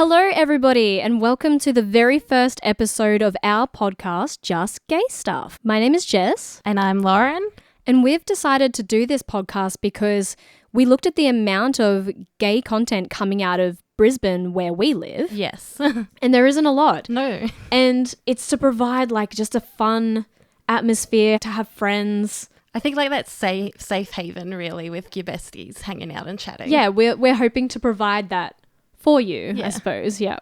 Hello, everybody, and welcome to the very first episode of our podcast, Just Gay Stuff. My name is Jess. And I'm Lauren. And we've decided to do this podcast because we looked at the amount of gay content coming out of Brisbane where we live. Yes. And there isn't a lot. No. And it's to provide like just a fun atmosphere, to have friends. I think like that safe haven really with your besties hanging out and chatting. Yeah, we're hoping to provide that for you, Yeah. I suppose. Yeah.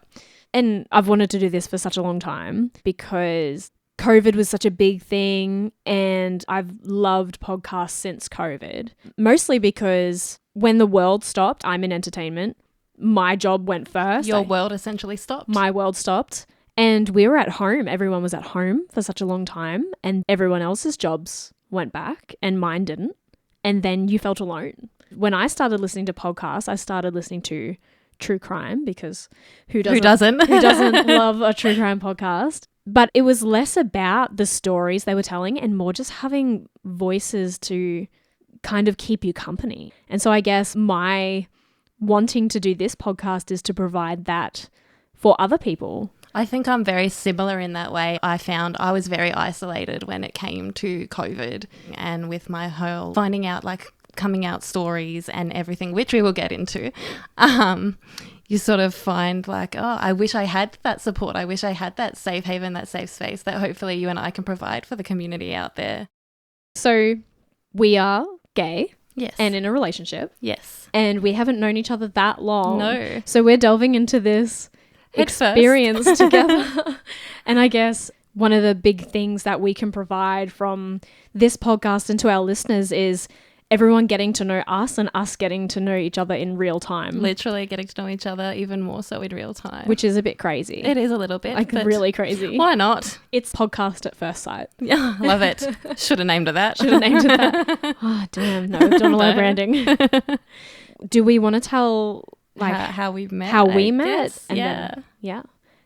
And I've wanted to do this for such a long time because COVID was such a big thing and I've loved podcasts since COVID, mostly because when the world stopped, I'm in entertainment. My job went first. Your world essentially stopped. My world stopped. And we were at home. Everyone was at home for such a long time and everyone else's jobs went back and mine didn't. And then you felt alone. When I started listening to podcasts, I started listening to true crime because who doesn't love a true crime podcast? But it was less about the stories they were telling and more just having voices to kind of keep you company. And so I guess my wanting to do this podcast is to provide that for other people. I think I'm very similar in that way. I found I was very isolated when it came to COVID and with my whole finding out like coming out stories and everything, which we will get into. You sort of find like, oh, I wish I had that support. I wish I had that safe haven, that safe space that hopefully you and I can provide for the community out there. So we are gay. Yes. And in a relationship. Yes. And we haven't known each other that long. No. So we're delving into this experience together. And I guess one of the big things that we can provide from this podcast and to our listeners is everyone getting to know us and us getting to know each other in real time. Literally getting to know each other even more so in real time. Which is a bit crazy. It is a little bit. Like really crazy. Why not? It's podcast at first sight. Yeah, love it. Should have named it that. Oh, damn. No, we've done a lot of branding. Do we want to tell like how we met? And then, yeah.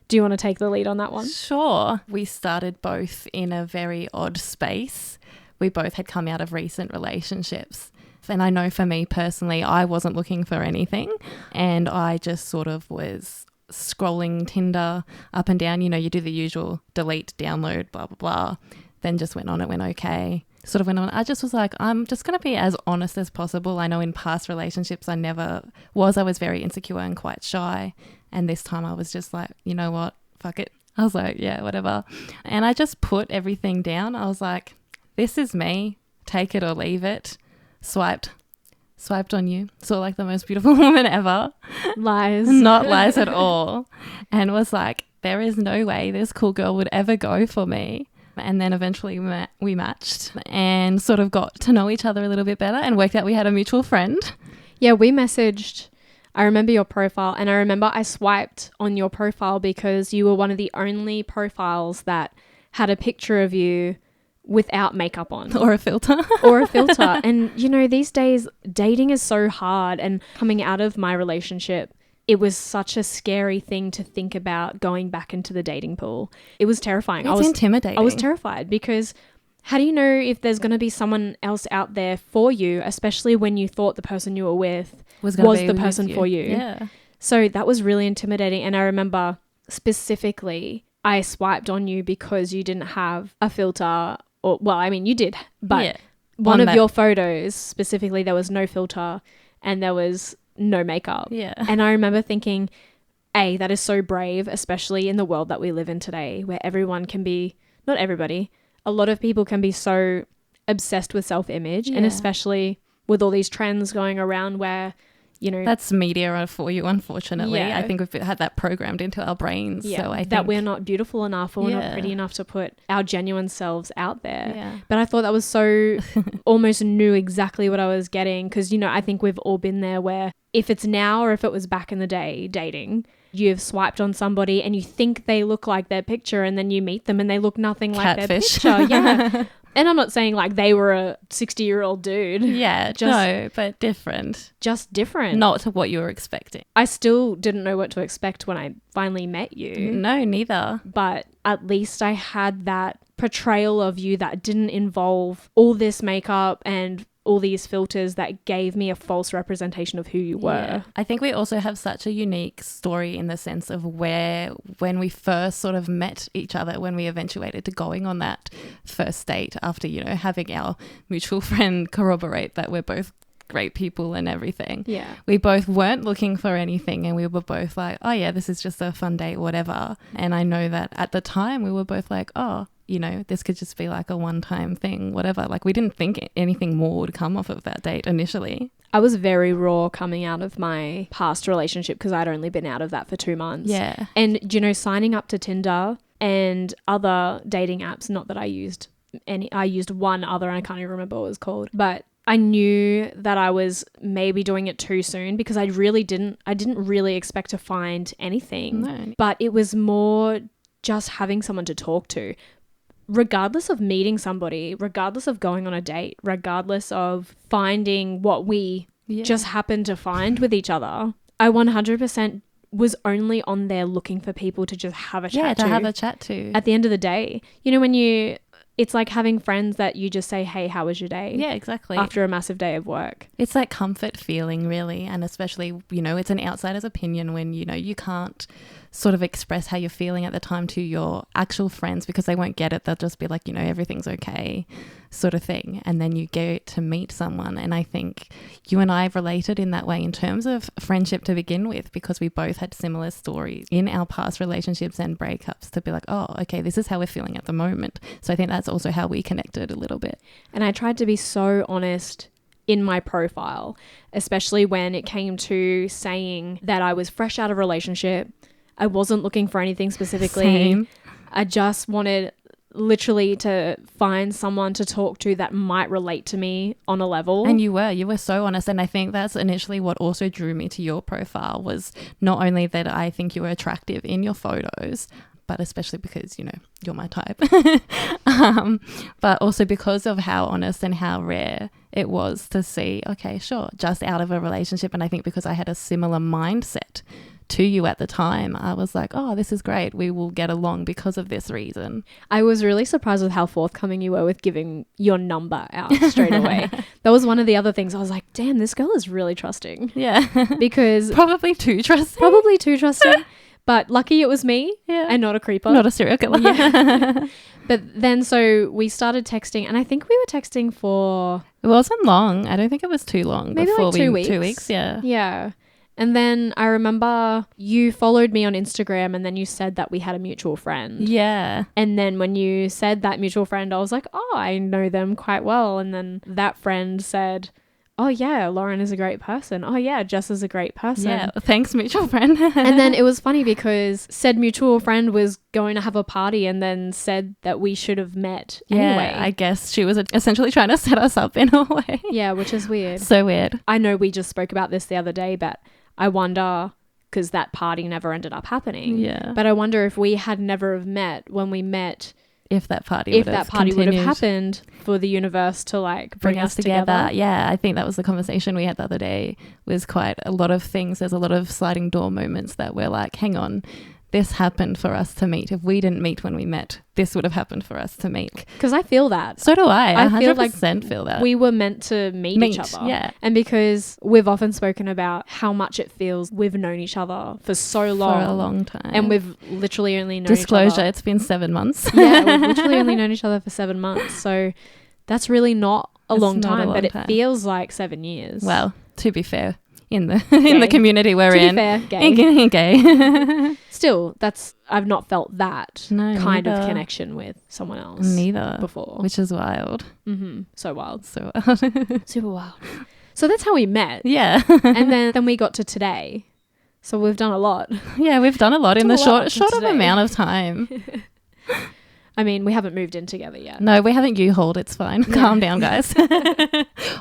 Do you want to take the lead on that one? Sure. We started both in a very odd space. We both had come out of recent relationships. And I know for me personally, I wasn't looking for anything. And I just sort of was scrolling Tinder up and down. You know, you do the usual delete, download, blah, blah, blah. Then just went on, it went okay. Sort of went on. I just was like, I'm just going to be as honest as possible. I know in past relationships I never was. I was very insecure and quite shy. And this time I was just like, you know what? Fuck it. I was like, yeah, whatever. And I just put everything down. I was like, this is me, take it or leave it. Swiped on you. Saw like the most beautiful woman ever. Lies. Not lies at all. And was like, there is no way this cool girl would ever go for me. And then eventually we matched and sort of got to know each other a little bit better and worked out we had a mutual friend. Yeah, we messaged. I remember your profile and I remember I swiped on your profile because you were one of the only profiles that had a picture of you without makeup on. Or a filter. And, you know, these days dating is so hard and coming out of my relationship, it was such a scary thing to think about going back into the dating pool. It was terrifying. It's intimidating. I was terrified because how do you know if there's going to be someone else out there for you, especially when you thought the person you were with was the person for you? Yeah. So that was really intimidating. And I remember specifically I swiped on you because you didn't have a filter. Or, well, I mean, you did, but one of your photos specifically, there was no filter and there was no makeup. Yeah. And I remember thinking, that is so brave, especially in the world that we live in today, where everyone can be, not everybody, a lot of people can be so obsessed with self-image, and especially with all these trends going around where, you know, that's media for you, unfortunately. Yeah. I think we've had that programmed into our brains. Yeah, so I think that we're not beautiful enough or we're not pretty enough to put our genuine selves out there. Yeah. But I thought that was so almost knew exactly what I was getting because, you know, I think we've all been there where if it's now or if it was back in the day dating, you've swiped on somebody and you think they look like their picture and then you meet them and they look nothing like their picture. Yeah. And I'm not saying like they were a 60-year-old dude. Yeah, no, but different. Just different. Not what you were expecting. I still didn't know what to expect when I finally met you. No, neither. But at least I had that portrayal of you that didn't involve all this makeup and all these filters that gave me a false representation of who you were. Yeah. I think we also have such a unique story in the sense of when we first sort of met each other, when we eventuated to going on that first date after, you know, having our mutual friend corroborate that we're both great people and everything. Yeah. We both weren't looking for anything, and we were both like, oh yeah, this is just a fun date, whatever. And I know that at the time we were both like, oh, you know, this could just be like a one-time thing, whatever. Like we didn't think anything more would come off of that date initially. I was very raw coming out of my past relationship because I'd only been out of that for 2 months. Yeah. And, you know, signing up to Tinder and other dating apps, not that I used any, I used one other and I can't even remember what it was called, but I knew that I was maybe doing it too soon because I didn't really expect to find anything. No. But it was more just having someone to talk to. Regardless of meeting somebody, regardless of going on a date, regardless of finding what we just happened to find with each other, I 100% was only on there looking for people to just have a chat to. Yeah, to have a chat to. At the end of the day, you know, it's like having friends that you just say, hey, how was your day? Yeah, exactly. After a massive day of work. It's that comfort feeling, really. And especially, you know, it's an outsider's opinion when, you know, you can't sort of express how you're feeling at the time to your actual friends because they won't get it. They'll just be like, you know, everything's okay sort of thing. And then you get to meet someone. And I think you and I related in that way in terms of friendship to begin with, because we both had similar stories in our past relationships and breakups to be like, oh, okay, this is how we're feeling at the moment. So I think that's also how we connected a little bit. And I tried to be so honest in my profile, especially when it came to saying that I was fresh out of a relationship. I wasn't looking for anything specifically. Same. I just wanted literally to find someone to talk to that might relate to me on a level. And you were so honest. And I think that's initially what also drew me to your profile, was not only that I think you were attractive in your photos, but especially because, you know, you're my type, but also because of how honest and how rare it was to see, okay, sure, just out of a relationship. And I think because I had a similar mindset to you at the time, I was like, oh, this is great. We will get along because of this reason. I was really surprised with how forthcoming you were with giving your number out straight away. That was one of the other things. I was like, damn, this girl is really trusting. Yeah. Because Probably too trusting. But lucky it was me and not a creeper. Not a serial killer. Yeah. But then so we started texting, and I think we were texting for... It wasn't long. I don't think it was too long. Maybe before like 2 weeks. 2 weeks, yeah. Yeah. And then I remember you followed me on Instagram, and then you said that we had a mutual friend. Yeah. And then when you said that mutual friend, I was like, oh, I know them quite well. And then that friend said, oh yeah, Lauren is a great person. Oh yeah, Jess is a great person. Yeah, thanks, mutual friend. And then it was funny because said mutual friend was going to have a party and then said that we should have met anyway. I guess she was essentially trying to set us up in a way. Yeah, which is weird. So weird. I know we just spoke about this the other day, but I wonder, because that party never ended up happening. Yeah. But I wonder if we had never have met when we met, if that party would have happened for the universe to like bring us together. Yeah, I think that was the conversation we had the other day, was quite a lot of things. There's a lot of sliding door moments that we're like, hang on, this happened for us to meet. If we didn't meet when we met, this would have happened for us to meet. Because I feel that. So do I. I 100% feel feel that. We were meant to meet each other. Yeah. And because we've often spoken about how much it feels we've known each other for so long. For a long time. And we've literally only known Disclosure, each other. it's been 7 months. Yeah, we've literally only known each other for 7 months. So that's really not a long time, but it feels like 7 years. Well, to be fair, in the community we're in. To be fair, gay. Gay. Still, I've not felt that kind of neither. connection with someone else. Neither. Before. Which is wild. Mm-hmm. So wild. So wild. Super wild. So that's how we met. Yeah. And then we got to today. So we've done a lot. Yeah, we've done a lot in the short of amount of time. I mean, we haven't moved in together yet. No, we haven't U-hauled. It's fine. Yeah. Calm down, guys.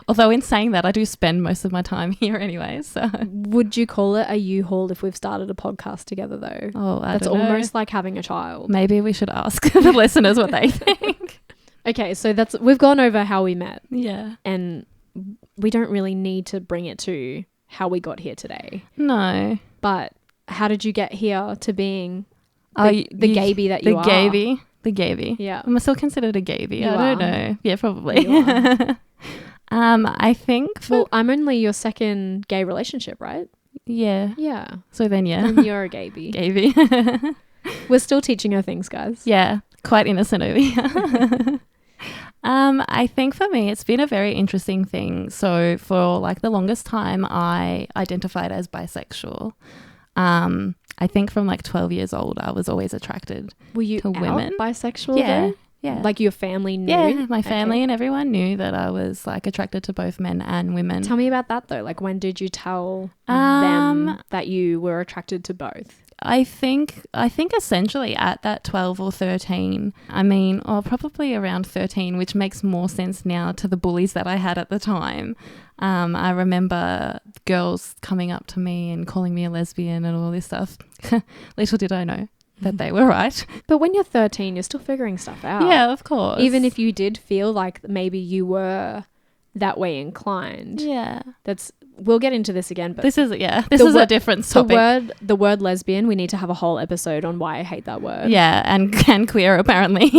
Although in saying that, I do spend most of my time here anyway. So would you call it a U-haul if we've started a podcast together though? Oh, that's don't know. Almost like having a child. Maybe we should ask the listeners what they think. Okay, so we've gone over how we met. Yeah. And we don't really need to bring it to how we got here today. No. But how did you get here to being the gaby that you are? The gaby. Yeah. I'm still considered a gaby. You I don't know. Yeah, probably. I think Well, I'm only your second gay relationship, right? yeah. Yeah. So then, yeah. And you're a gay bee. Gavy. We're still teaching her things, guys. Yeah, quite innocent over here. I think for me, it's been a very interesting thing. So for like the longest time, I identified as bisexual. I think from like 12 years old, I was always attracted Were you to out women. bisexual Yeah, though? yeah. Like your family knew? Yeah, my family Okay. and everyone knew that I was like attracted to both men and women. Tell me about that though. Like when did you tell Um, them that you were attracted to both? I think essentially at that 12 or 13, I mean, or probably around 13, which makes more sense now to the bullies that I had at the time. I remember girls coming up to me and calling me a lesbian and all this stuff. Little did I know that they were right. But when you're 13, you're still figuring stuff out. Yeah, of course. Even if you did feel like maybe you were that way inclined. Yeah. We'll get into this again, but This is a different topic. the word lesbian, we need to have a whole episode on why I hate that word. Yeah, and queer apparently.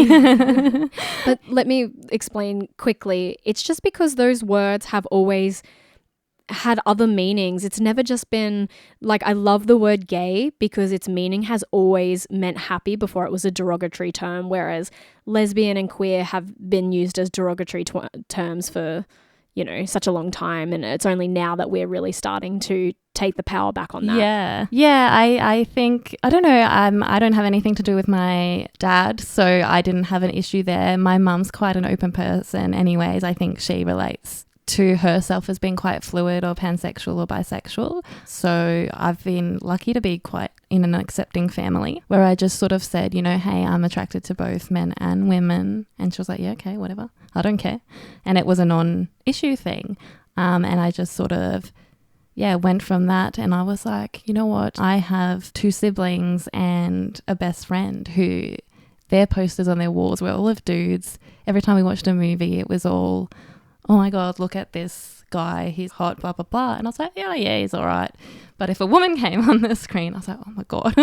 But let me explain quickly. It's just because those words have always had other meanings. It's never just been like, I love the word gay because its meaning has always meant happy before it was a derogatory term, whereas lesbian and queer have been used as derogatory terms for, such a long time, and it's only now that we're really starting to take the power back on that. Yeah. I think, I don't know, I don't have anything to do with my dad, so I didn't have an issue there. My mum's quite an open person anyways. I think she relates to herself as being quite fluid or pansexual or bisexual. So I've been lucky to be quite in an accepting family where I just sort of said, hey, I'm attracted to both men and women. And she was like, yeah, okay, whatever. I don't care. And it was a non-issue thing. And I just sort of, went from that. And I was like, you know what? I have 2 siblings and a best friend who their posters on their walls were all of dudes. Every time we watched a movie, it was all, oh my God, look at this guy, he's hot, blah, blah, blah. And I was like, yeah, he's all right. But if a woman came on the screen, I was like, oh my God.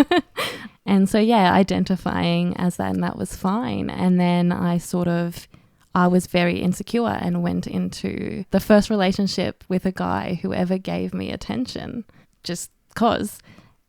And so, identifying as that, and that was fine. And then I was very insecure and went into the first relationship with a guy who ever gave me attention, just cause.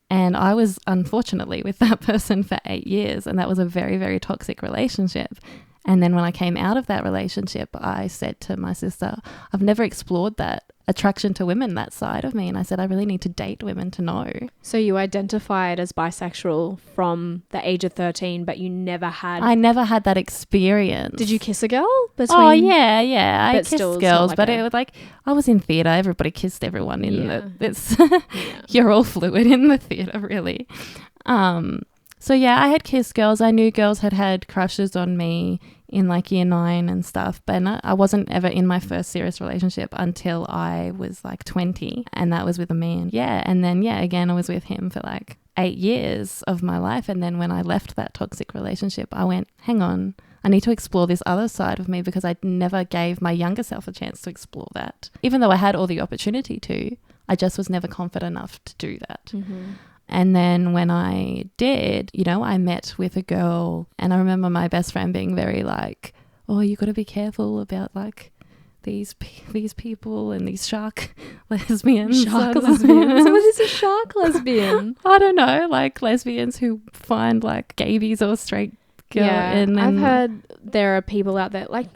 And I was unfortunately with that person for 8 years, and that was a very, very toxic relationship. And then when I came out of that relationship, I said to my sister, I've never explored that attraction to women, that side of me. And I said, I really need to date women to know. So you identified as bisexual from the age of 13, but you never had... I never had that experience. Did you kiss a girl? Oh, yeah. I kissed girls, like but it was like, I was in theatre. Everybody kissed everyone in Yeah. You're all fluid in the theatre, really. So I had kissed girls. I knew girls had crushes on me in like year 9 and stuff, but I wasn't ever in my first serious relationship until I was like 20, and that was with a man. And then again, I was with him for like 8 years of my life. And then when I left that toxic relationship, I went, hang on, I need to explore this other side of me, because I never gave my younger self a chance to explore that. Even though I had all the opportunity to, I just was never confident enough to do that. Mm-hmm. And then when I did, I met with a girl, and I remember my best friend being very like, oh, you got to be careful about like these people and these shark lesbians. Shark lesbians? What is a shark lesbian? I don't know, like lesbians who find like gabies or straight girl. Yeah, I've heard there are people out there, like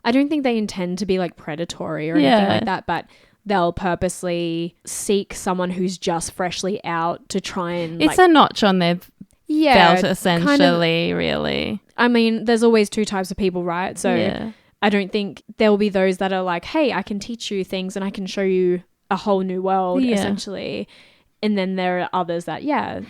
I don't think they intend to be like predatory or anything like that, but they'll purposely seek someone who's just freshly out to try and... It's a notch on their belt, essentially, kind of, really. I mean, there's always 2 types of people, right? So I don't think there'll be those that are like, hey, I can teach you things and I can show you a whole new world, essentially. And then there are others that,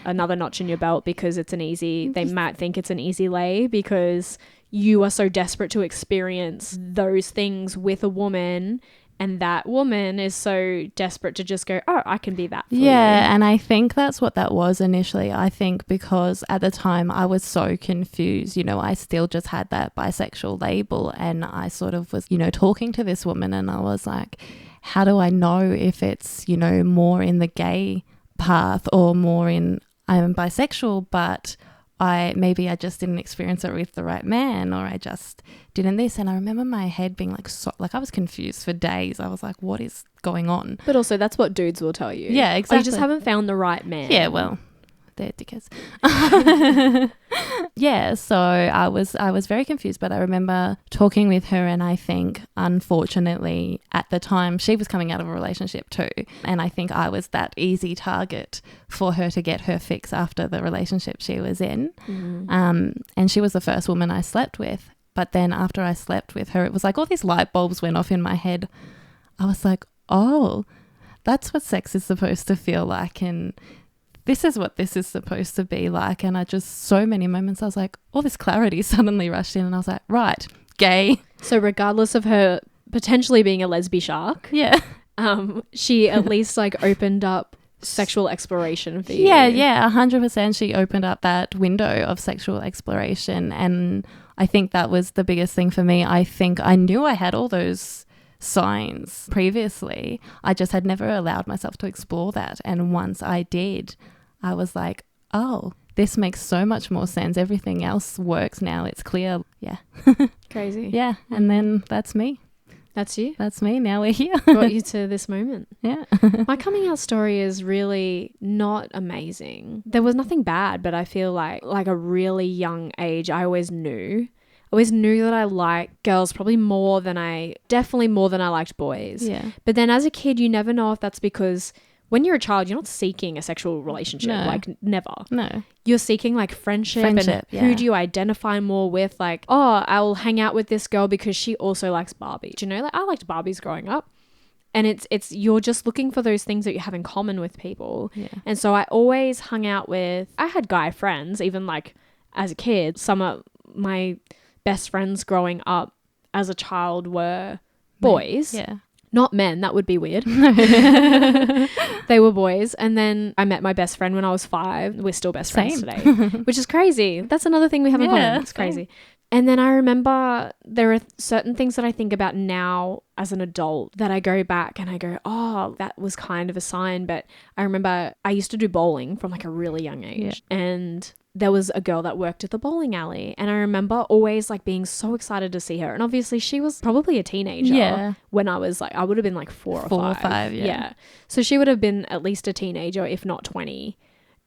another notch in your belt because it's they might think it's an easy lay because you are so desperate to experience those things with a woman. And that woman is so desperate to just go, oh, I can be that for you. And I think that's what that was initially. I think because at the time I was so confused, I still just had that bisexual label, and I sort of was, talking to this woman, and I was like, how do I know if it's, more in the gay path or more in I'm bisexual, but maybe I just didn't experience it with the right man, or I just didn't this. And I remember my head being like, I was confused for days. I was like, what is going on? But also that's what dudes will tell you. Yeah, exactly. You just haven't found the right man. Yeah, well, they're dickheads. Yeah, so I was very confused, but I remember talking with her, and I think unfortunately at the time she was coming out of a relationship too, and I think I was that easy target for her to get her fix after the relationship she was in. And she was the first woman I slept with, but then after I slept with her, it was like all these light bulbs went off in my head. I was like, oh, that's what sex is supposed to feel like, and this is what this is supposed to be like. And I just, so many moments, I was like, all this clarity suddenly rushed in, and I was like, right, gay. So regardless of her potentially being a lesbian shark, Yeah. She at least like opened up sexual exploration for you. Yeah, 100%. She opened up that window of sexual exploration, and I think that was the biggest thing for me. I think I knew I had all those signs previously. I just had never allowed myself to explore that. And once I did, I was like, oh, this makes so much more sense. Everything else works now. It's clear. Yeah. Crazy. Yeah. And then that's me. That's you. That's me. Now we're here. Got you to this moment. Yeah. My coming out story is really not amazing. There was nothing bad, but I feel like a really young age, I always knew that I liked girls definitely more than I liked boys. Yeah. But then as a kid, you never know if that's because when you're a child, you're not seeking a sexual relationship. No. Like never. No. You're seeking like friendship and yeah. who do you identify more with? Like, oh, I'll hang out with this girl because she also likes Barbie. Do you know, like I liked Barbies growing up. And it's you're just looking for those things that you have in common with people. Yeah. And so I always hung out with, I had guy friends, even like as a kid. Some of my best friends growing up as a child were boys. Yeah. Not men, that would be weird. They were boys. And then I met my best friend when I was 5. We're still best friends today, which is crazy. That's another thing we have in common. It's crazy. And then I remember there are certain things that I think about now as an adult that I go back and I go, oh, that was kind of a sign. But I remember I used to do bowling from like a really young age. Yeah. And there was a girl that worked at the bowling alley. And I remember always like being so excited to see her. And obviously she was probably a teenager when I was like, I would have been like 4 or 5. Yeah. So she would have been at least a teenager, if not 20.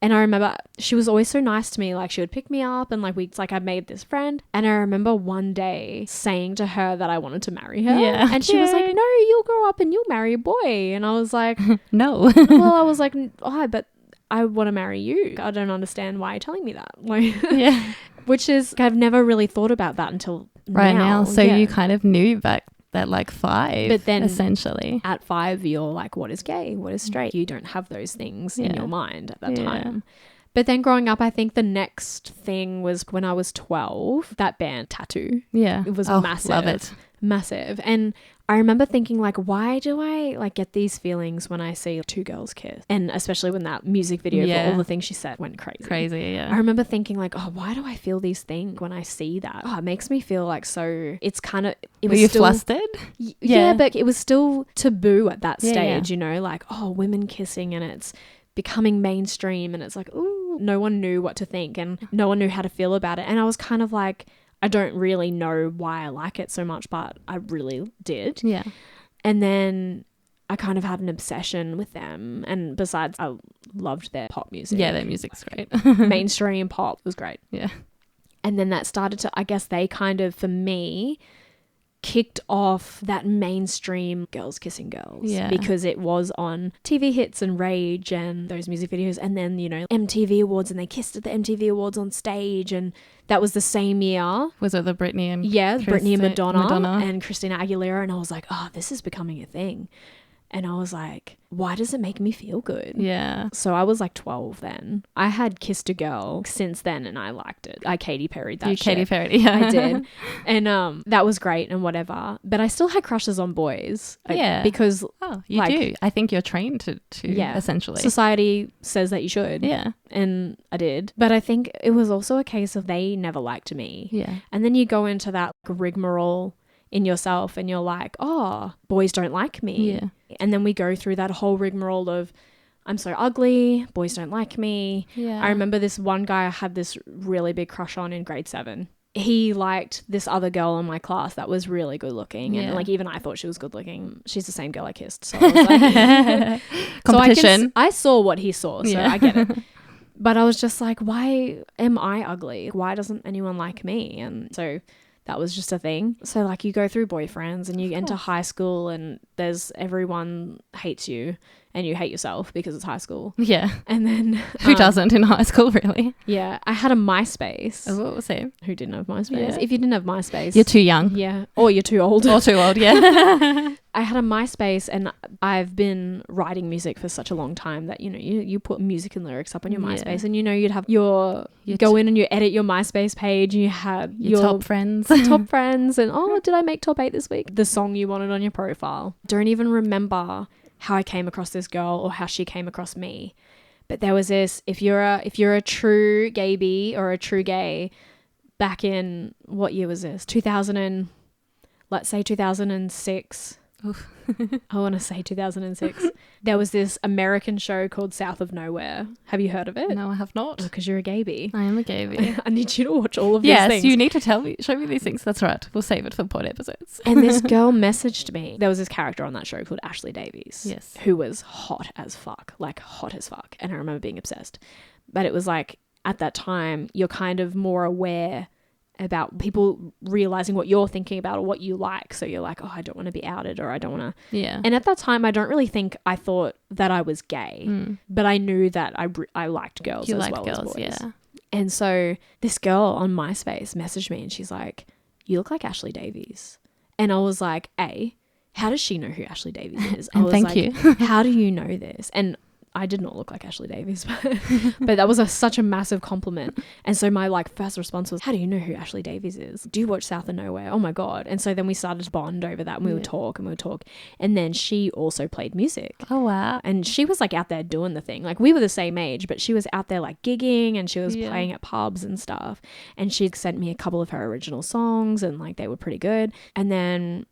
And I remember she was always so nice to me. Like she would pick me up and like it's like I made this friend. And I remember one day saying to her that I wanted to marry her. Yeah. And she was like, no, you'll grow up and you'll marry a boy. And I was like, no. Well, I was like, oh, but I want to marry you. I don't understand why you're telling me that. Like, yeah. Which is, I've never really thought about that until right now. So you kind of knew back at like 5, but then essentially at 5 you're like, what is gay, what is straight? You don't have those things in your mind at that time. But then growing up, I think the next thing was when I was 12, that band Tattoo. Yeah. It was massive. Love it. Massive. And I remember thinking like, why do I like get these feelings when I see 2 girls kiss? And especially when that music video for all the things she said went crazy. Yeah. I remember thinking like, oh, why do I feel these things when I see that? Oh, it makes me feel like so, it's kind of, Were you flustered? Yeah, but it was still taboo at that stage, you know, like, oh, women kissing and it's becoming mainstream and it's like, ooh, no one knew what to think and no one knew how to feel about it. And I was kind of like, I don't really know why I like it so much, but I really did. Yeah. And then I kind of had an obsession with them. And besides, I loved their pop music. Yeah, their music's great. Mainstream pop was great. Yeah. And then that started to, I guess they kind of, for me, kicked off that mainstream girls kissing girls because it was on TV hits and Rage and those music videos, and then, you know, MTV Awards, and they kissed at the MTV Awards on stage, and that was the same year. Was it the Britney and Britney and Madonna and Christina Aguilera, and I was like, oh, this is becoming a thing. And I was like, why does it make me feel good? Yeah. So I was like 12 then. I had kissed a girl since then and I liked it. I Katy Perry'd that shit. Katy Perry, yeah. I did. And that was great and whatever. But I still had crushes on boys. Yeah. Because you do. I think you're trained to essentially. Society says that you should. Yeah. And I did. But I think it was also a case of they never liked me. Yeah. And then you go into that rigmarole in yourself and you're like, oh, boys don't like me. Yeah. And then we go through that whole rigmarole of I'm so ugly. Boys don't like me. Yeah. I remember this one guy I had this really big crush on in grade 7. He liked this other girl in my class that was really good looking. And Yeah. like even I thought she was good looking. She's the same girl I kissed. So I was like, competition. So I saw what he saw. So Yeah. I get it. But I was just like, why am I ugly? Why doesn't anyone like me? And so that was just a thing. So like you go through boyfriends and you enter high school and everyone hates you and you hate yourself because it's high school. Yeah. And then Who doesn't in high school, really? Yeah, I had a MySpace. Oh, what was it? Who didn't have MySpace? Yeah. If you didn't have MySpace, You're too young. Yeah, or you're too old. Or too old, yeah. I had a MySpace and I've been writing music for such a long time that, you put music and lyrics up on your MySpace and you'd have go in and you edit your MySpace page and you had your top friends. Top friends and, did I make top 8 this week? The song you wanted on your profile. Don't even remember how I came across this girl or how she came across me. But there was this, if you're a true gay bee or a true gay, back in, what year was this? 2006. Oof. I want to say 2006. There was this American show called South of Nowhere. Have you heard of it? No, I have not. Because you're a gay bee. I am a gay bee. I need you to watch all of these yes, things. you need to show me these things. That's right. We'll save it for pod episodes. And this girl messaged me. There was this character on that show called Ashley Davies. Yes. Who was hot as fuck. Like hot as fuck. And I remember being obsessed. But it was like, at that time, you're kind of more aware about people realizing what you're thinking about or what you like. So you're like, I don't want to be outed or I don't want to. Yeah. And at that time, I don't really think I thought that I was gay, but I knew that I liked girls You as liked well girls, as boys. yeah. And so this girl on MySpace messaged me and she's like, you look like Ashley Davies. And I was like, how does she know who Ashley Davies is? I was Thank like, you. How do you know this? And I did not look like Ashley Davies, but that was such a massive compliment. And so my first response was, how do you know who Ashley Davies is? Do you watch South of Nowhere? Oh my God. And so then we started to bond over that and we would talk. And then she also played music. Oh, wow. And she was out there doing the thing. We were the same age, but she was out there gigging and she was playing at pubs and stuff. And she'd sent me a couple of her original songs and they were pretty good. And then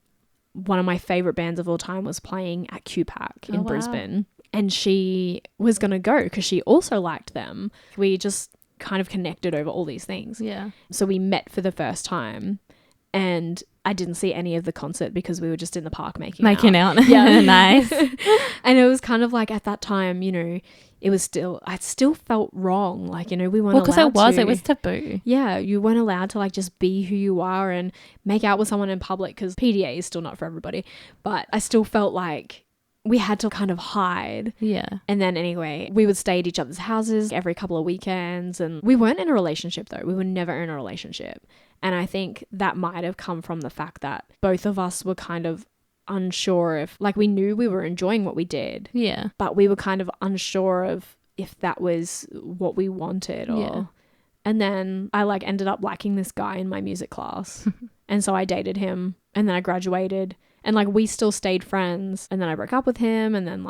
one of my favorite bands of all time was playing at QPAC in Brisbane. And she was going to go because she also liked them. We just kind of connected over all these things. Yeah. So we met for the first time and I didn't see any of the concert because we were just in the park making out. Yeah. Nice. And it was kind of at that time, it was I still felt wrong. We weren't allowed to. Because it was taboo. Yeah, you weren't allowed to just be who you are and make out with someone in public because PDA is still not for everybody. But I still felt like we had to kind of hide. Yeah. And then anyway, we would stay at each other's houses every couple of weekends. And we weren't in a relationship though. We were never in a relationship. And I think that might have come from the fact that both of us were kind of unsure if, we knew we were enjoying what we did. Yeah. But we were kind of unsure of if that was what we wanted or... Yeah. And then I ended up liking this guy in my music class. And so I dated him and then I graduated. And we still stayed friends and then I broke up with him and then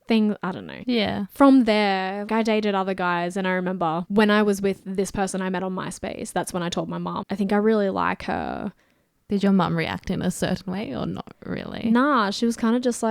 things, I don't know. Yeah. From there, I dated other guys and I remember when I was with this person I met on MySpace, that's when I told my mom, I think I really like her. Did your mum react in a certain way or not really? Nah, she was kind of just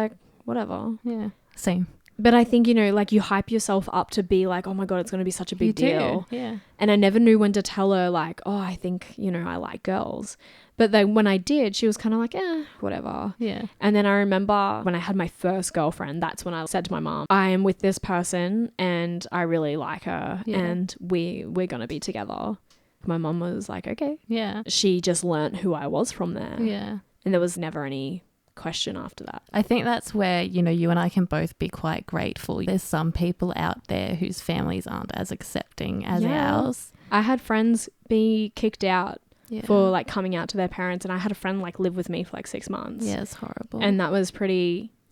whatever. Yeah. Same. But I think, you hype yourself up to be oh my God, it's going to be such a big deal. Yeah. And I never knew when to tell her I think, I like girls. But then when I did, she was kind of whatever. Yeah. And then I remember when I had my first girlfriend, that's when I said to my mom, I am with this person and I really like her and we're going to be together. My mom was like, okay. Yeah. She just learnt who I was from there. Yeah. And there was never any question after that. I think that's where, you and I can both be quite grateful. There's some people out there whose families aren't as accepting as ours. I had friends be kicked out for coming out to their parents, and I had a friend live with me for 6 months. Yeah, it's horrible. And that was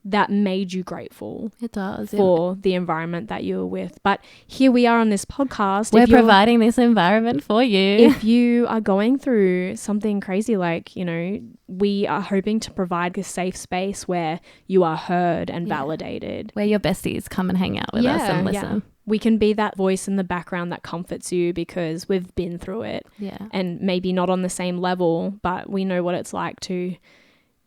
that made you grateful. It does. For the environment that you were with. But here we are on this podcast. We're providing this environment for you. If you are going through something crazy, we are hoping to provide a safe space where you are heard and validated. Where your besties come and hang out with us and listen. Yeah. We can be that voice in the background that comforts you because we've been through it. Yeah. And maybe not on the same level, but we know what it's like to,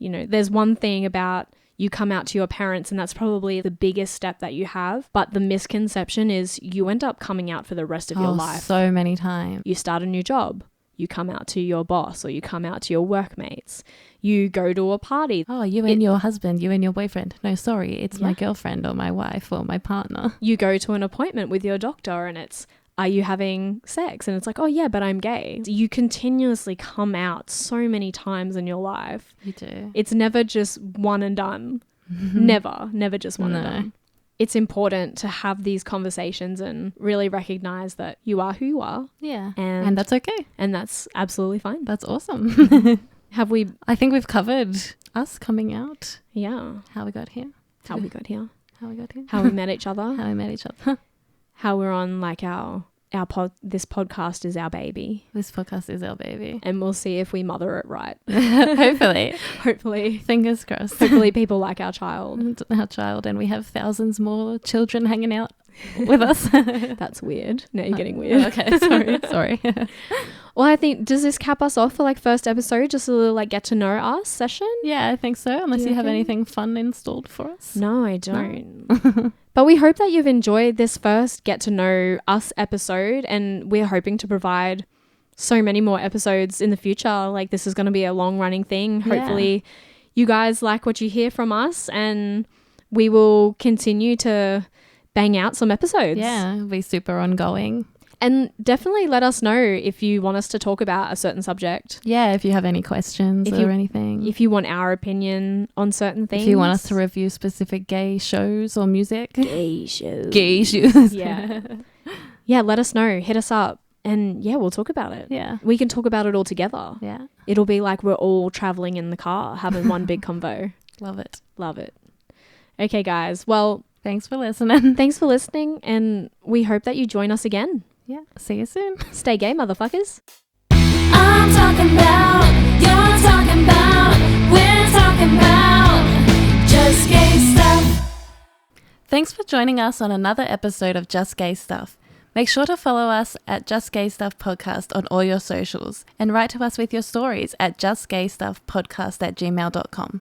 there's one thing about you come out to your parents, and that's probably the biggest step that you have. But the misconception is you end up coming out for the rest of your life. So many times. You start a new job. You come out to your boss, or you come out to your workmates. You go to a party. Oh, you and your husband, you and your boyfriend. No, sorry, it's my girlfriend or my wife or my partner. You go to an appointment with your doctor and it's, are you having sex? And it's like, oh yeah, but I'm gay. You continuously come out so many times in your life. You do. It's never just one and done. Never just one and done. It's important to have these conversations and really recognize that you are who you are. Yeah. And that's okay. And that's absolutely fine. That's awesome. I think we've covered us coming out. Yeah. How we got here. How we met each other. How we met each other. How we're on like this podcast is our baby. This podcast is our baby. And we'll see if we mother it right. Hopefully. Fingers crossed. Hopefully people like our child. And we have thousands more children hanging out with us. That's weird. Now you're getting weird. Okay, sorry. Well, I think, does this cap us off for like first episode? Just a little like get to know us session? Yeah, I think so. Unless you have anything fun installed for us. No, I don't. No. But we hope that you've enjoyed this first get to know us episode, and we're hoping to provide so many more episodes in the future. Like, this is going to be a long running thing. Hopefully you guys like what you hear from us, and we will continue to bang out some episodes. Yeah, it'll be super ongoing. And definitely let us know if you want us to talk about a certain subject. Yeah, if you have any questions or anything. If you want our opinion on certain things. If you want us to review specific gay shows or music. Gay shows. Yeah. Yeah, let us know. Hit us up. And yeah, we'll talk about it. Yeah. We can talk about it all together. Yeah. It'll be like we're all traveling in the car, having one big convo. Love it. Okay, guys. Well, thanks for listening. And we hope that you join us again. Yeah. See you soon. Stay gay, motherfuckers. I'm talking about, you're talking about, we're talking about just gay stuff. Thanks for joining us on another episode of Just Gay Stuff. Make sure to follow us at Just Gay Stuff Podcast on all your socials, and write to us with your stories at justgaystuffpodcast@gmail.com.